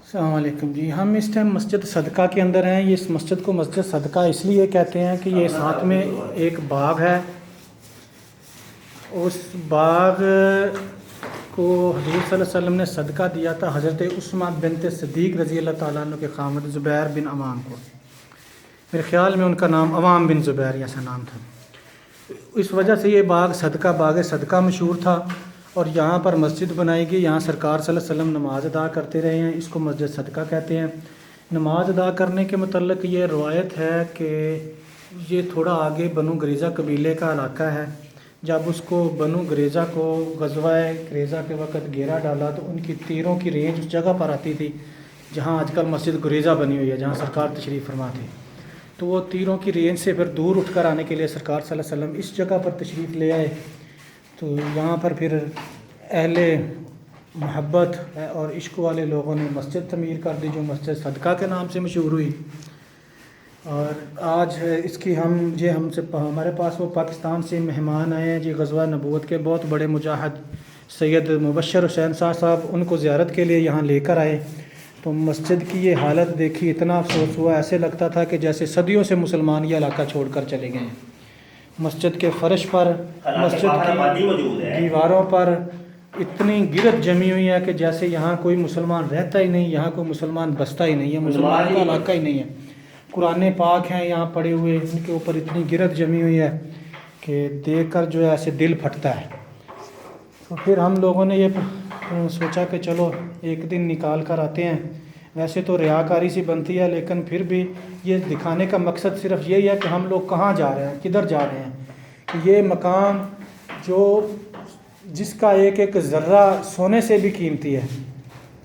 السلام علیکم جی، ہم اس ٹائم مسجد صدقہ کے اندر ہیں۔ یہ اس مسجد کو مسجد صدقہ اس لیے کہتے ہیں کہ یہ ساتھ میں ایک باغ ہے۔ اس باغ کو حضور صلی اللہ علیہ وسلم نے صدقہ دیا تھا حضرت عثمان بنت صدیق رضی اللہ تعالیٰ عنہ کے خامد زبیر بن عوام کو۔ میرے خیال میں ان کا نام عوام بن زبیر ایسا نام تھا۔ اس وجہ سے یہ باغ صدقہ مشہور تھا، اور یہاں پر مسجد بنائی گئی۔ یہاں سرکار صلی اللہ علیہ وسلم نماز ادا کرتے رہے ہیں۔ اس کو مسجد صدقہ کہتے ہیں۔ نماز ادا کرنے کے متعلق یہ روایت ہے کہ یہ تھوڑا آگے بنو گریزہ قبیلے کا علاقہ ہے۔ جب اس کو بنو گریزہ کو غزوہ گریزہ کے وقت گھیرا ڈالا تو ان کی تیروں کی رینج اس جگہ پر آتی تھی جہاں آج کل مسجد گریزہ بنی ہوئی ہے، جہاں سرکار تشریف فرما تھے۔ تو وہ تیروں کی رینج سے پھر دور اٹھ کر آنے کے لیے سرکار صلی اللہ علیہ وسلم اس جگہ پر تشریف لے آئے۔ تو یہاں پر پھر اہل محبت اور عشق والے لوگوں نے مسجد تعمیر کر دی جو مسجد صدقہ کے نام سے مشہور ہوئی۔ اور آج اس کی ہمارے پاس وہ پاکستان سے مہمان آئے ہیں جی، غزوہ نبوت کے بہت بڑے مجاہد سید مبشر حسین صاحب ان کو زیارت کے لیے یہاں لے کر آئے۔ تو مسجد کی یہ حالت دیکھی، اتنا افسوس ہوا، ایسے لگتا تھا کہ جیسے صدیوں سے مسلمان یہ علاقہ چھوڑ کر چلے گئے ہیں۔ مسجد کے فرش پر، مسجد کی دیواروں پر اتنی گرد جمی ہوئی ہے کہ جیسے یہاں کوئی مسلمان رہتا ہی نہیں، یہاں کوئی مسلمان بستا ہی نہیں ہے، مسلمان کا علاقہ ہی نہیں ہے۔ قرآن پاک ہیں یہاں پڑے ہوئے، ان کے اوپر اتنی گرد جمی ہوئی ہے کہ دیکھ کر جو ہے ایسے دل پھٹتا ہے۔ تو پھر ہم لوگوں نے یہ سوچا کہ چلو ایک دن نکال کر آتے ہیں۔ ویسے تو ریاکاری سی بنتی ہے، لیکن پھر بھی یہ دکھانے کا مقصد صرف یہی ہے کہ ہم لوگ کہاں جا رہے ہیں، کدھر جا رہے ہیں۔ کہ یہ مقام جس کا ایک ایک ذرہ سونے سے بھی قیمتی ہے،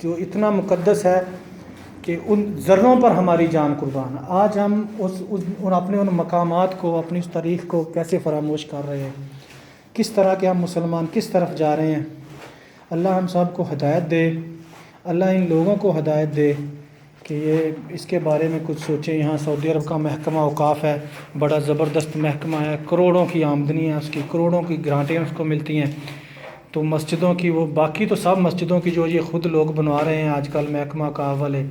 جو اتنا مقدس ہے کہ ان ذروں پر ہماری جان قربان۔ آج ہم اپنے ان مقامات کو، اپنی اس تاریخ کو کیسے فراموش کر رہے ہیں، کس طرح کے ہم مسلمان کس طرف جا رہے ہیں۔ اللہ ہم سب کو ہدایت دے، اللہ ان لوگوں کو ہدایت دے کہ یہ اس کے بارے میں کچھ سوچیں۔ یہاں سعودی عرب کا محکمہ اوقاف ہے، بڑا زبردست محکمہ ہے، کروڑوں کی آمدنی ہے اس کی، کروڑوں کی گرانٹیں اس کو ملتی ہیں۔ تو مسجدوں کی وہ باقی تو سب مسجدوں کی جو یہ خود لوگ بنوا رہے ہیں آج کل محکمہ اوقاف والے،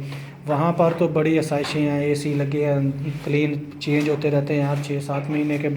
وہاں پر تو بڑی آسائشیں ہیں، اے سی لگے ہیں، کلین چینج ہوتے رہتے ہیں ہر 6-7 مہینے کے بعد۔